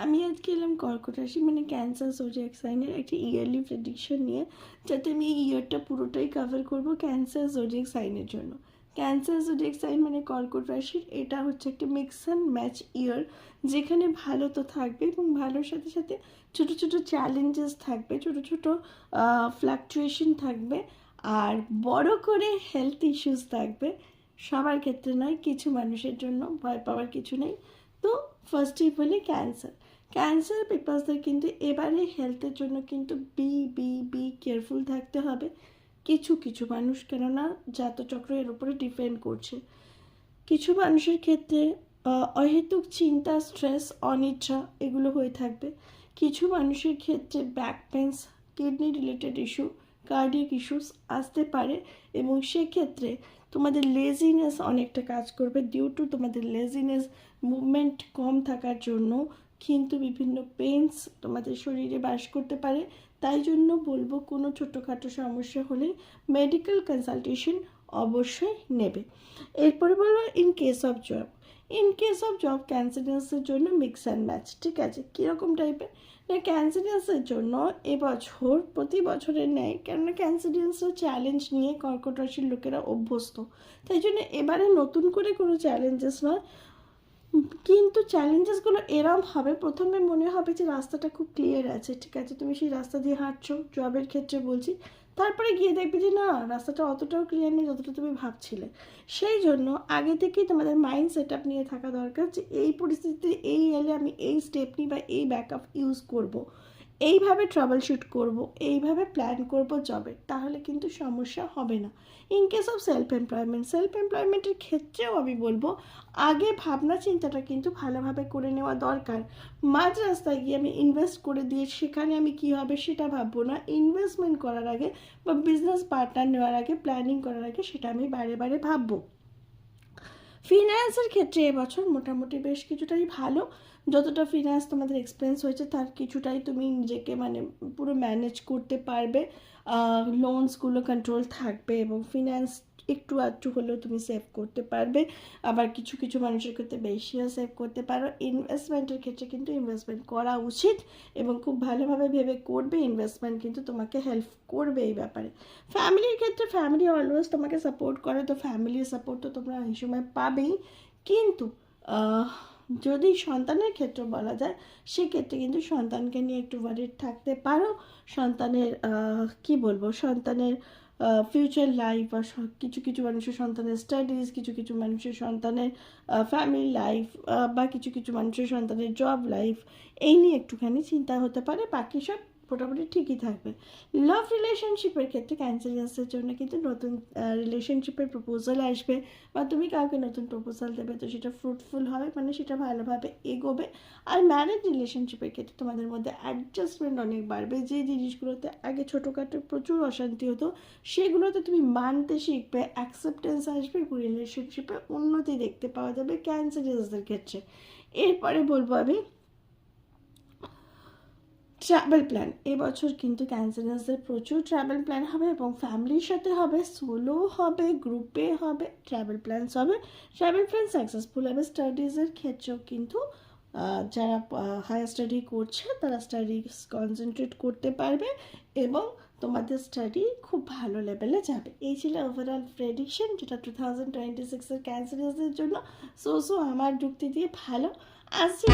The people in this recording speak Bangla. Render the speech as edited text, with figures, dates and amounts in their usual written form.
আমি আজকে এলাম কর্কট রাশি মানে ক্যান্সার জোডিয়াক সাইনের একটা ইয়ারলি প্রেডিকশন নিয়ে, যাতে আমি এই ইয়ারটা পুরোটাই কভার করব ক্যান্সার জোডিয়াক সাইনের জন্য। ক্যান্সার জোডিয়াক সাইন মানে কর্কট রাশির, এটা হচ্ছে একটা মিক্স অ্যান্ড ম্যাচ ইয়ার, যেখানে ভালো তো থাকবে এবং ভালোর সাথে সাথে ছোটো ছোটো চ্যালেঞ্জেস থাকবে, ছোটো ছোটো ফ্লাকচুয়েশন থাকবে, আর বড় করে হেলথ ইস্যুস থাকবে। সবার ক্ষেত্রে নয়, কিছু মানুষের জন্য ভয় পাওয়ার কিছু নেই। তো ফার্স্টেই বলি ক্যান্সার পিপলসদের কিন্তু এবারে হেলথের জন্য কিন্তু বি কেয়ারফুল থাকতে হবে। কিছু কিছু মানুষ, কেননা জাতচক্র এর উপরে ডিপেন্ড করছে, কিছু মানুষের ক্ষেত্রে অহেতুক চিন্তা, স্ট্রেস, অনিচ্ছা এগুলো হয়ে থাকবে। কিছু মানুষের ক্ষেত্রে back pains, kidney related issue, cardiac issues আসতে পারে, এবং সেক্ষেত্রে তোমাদের লেজিনেস অনেকটা কাজ করবে। ডিউ টু তোমাদের লেজিনেস, মুভমেন্ট কম থাকার জন্য কিন্তু বিভিন্ন পেন্স তোমাদের শরীরে বাস করতে পারে। তাই জন্য বলবো, কোনো ছোটোখাটো সমস্যা হলেই মেডিকেল কনসালটেশন অবশ্যই নেবে। এরপরে বলবো ইন কেস অফ জব ক্যান্সারিয়াসের জন্য মিক্স অ্যান্ড ম্যাচ। ঠিক আছে, কীরকম টাইপের না, ক্যান্সারিয়াসের জন্য এবছর প্রতি বছরের ন্যায়, কেননা ক্যান্সারিয়াসরা চ্যালেঞ্জ নিয়ে কর্কট রাশির লোকেরা অভ্যস্ত, তাই জন্য এবারে নতুন করে কোনো চ্যালেঞ্জেস নয়, কিন্তু চ্যালেঞ্জেসগুলো এরম হবে, প্রথমে মনে হবে যে রাস্তাটা খুব ক্লিয়ার আছে, ঠিক আছে, তুমি সেই রাস্তা দিয়ে হাঁটছো, জবের ক্ষেত্রে বলছি, তারপরে গিয়ে দেখবে যে না, রাস্তাটা অতটাও ক্লিয়ার নেই যতটা তুমি ভাবছিলে। সেই জন্য আগে থেকেই তোমাদের মাইন্ড সেট আপ নিয়ে থাকা দরকার যে এই পরিস্থিতিতে এই এলে আমি এই স্টেপ নিই বা এই ব্যাকআপ ইউজ করব, এইভাবে ট্রাবল শুট করবো, এইভাবে প্ল্যান করব জবের, তাহলে কিন্তু সমস্যা হবে না। ইন কেস অফ সেলফ এমপ্লয়মেন্টের ক্ষেত্রেও আমি বলবো, আগে ভাবনা চিন্তাটা কিন্তু ভালোভাবে করে নেওয়া দরকার। মাঝ রাস্তায় গিয়ে আমি ইনভেস্ট করে দিয়ে সেখানে আমি কী হবে সেটা ভাববো না। ইনভেস্টমেন্ট করার আগে বা বিজনেস পার্টনার নেওয়ার আগে, প্ল্যানিং করার আগে সেটা আমি বারে বারে ভাববো। ফিনান্সের ক্ষেত্রে এবছর মোটামুটি বেশ কিছুটাই ভালো। যতটা ফিনান্স তোমাদের এক্সপেন্স হয়েছে তার কিছুটাই তুমি নিজেকে মানে পুরো ম্যানেজ করতে পারবে। লোনসগুলো কন্ট্রোল থাকবে এবং ফিনান্স একটু আধটু হলেও তুমি সেভ করতে পারবে। আবার কিছু কিছু মানুষের ক্ষেত্রে বেশিও সেভ করতে পারো। ইনভেস্টমেন্টের ক্ষেত্রে কিন্তু ইনভেস্টমেন্ট করা উচিত এবং খুব ভালোভাবে ভেবে করবে। ইনভেস্টমেন্ট কিন্তু তোমাকে হেল্প করবে এই ব্যাপারে। ফ্যামিলির ক্ষেত্রে ফ্যামিলি অলওয়েজ তোমাকে সাপোর্ট করে, তো ফ্যামিলির সাপোর্ট তো তোমরা এই সময় পাবেই। কিন্তু যদি সন্তানের ক্ষেত্রে বলা যায়, সেক্ষেত্রে কিন্তু সন্তানকে নিয়ে একটু ওয়ারিড থাকতে পারো। সন্তানের কি বলবো, সন্তানের ফিউচার লাইফ, বা কিছু কিছু মানুষের সন্তানের স্টাডিজ, কিছু কিছু মানুষের সন্তানের ফ্যামিলি লাইফ, বা কিছু কিছু মানুষের সন্তানের জব লাইফ, এই নিয়ে একটুখানি চিন্তা হতে পারে। বাকি সব মোটামুটি ঠিকই থাকবে। লাভ রিলেশনশিপের ক্ষেত্রে ক্যান্সারিয়াসের জন্য কিন্তু নতুন রিলেশনশিপের প্রপোজাল আসবে, বা তুমি কাউকে নতুন প্রপোজাল দেবে, তো সেটা ফ্রুটফুল হবে, মানে সেটা ভালোভাবে এগোবে। আর ম্যারেজ রিলেশনশিপের ক্ষেত্রে তোমাদের মধ্যে অ্যাডজাস্টমেন্ট অনেক বাড়বে। যে জিনিসগুলোতে আগে ছোটোখাটো প্রচুর অশান্তি হতো, সেগুলোতে তুমি মানতে শিখবে, অ্যাকসেপ্টেন্স আসবে এবং রিলেশনশিপে উন্নতি দেখতে পাওয়া যাবে ক্যান্সারিয়াসদের ক্ষেত্রে। এরপরে বলবো আমি ট্রাভেল প্ল্যান। এবছর কিন্তু ক্যান্সারিয়াসদের প্রচুর ট্রাভেল প্ল্যান হবে, এবং ফ্যামিলির সাথে হবে, সোলো হবে, গ্রুপে হবে, ট্রাভেল প্ল্যানস হবে। ট্রাভেল প্ল্যান সাকসেসফুল হবে। স্টাডিজের ক্ষেত্রেও কিন্তু যারা হায়ার স্টাডি করছে তারা স্টাডিজ কনসেন্ট্রেট করতে পারবে এবং তোমাদের স্টাডি খুব ভালো লেভেলে যাবে। এই ছিল ওভারঅল প্রেডিকশন, যেটা 2026-এর ক্যান্সারিয়াসদের জন্য। সো আমার যুক্তি দিয়ে ভালো আসছে।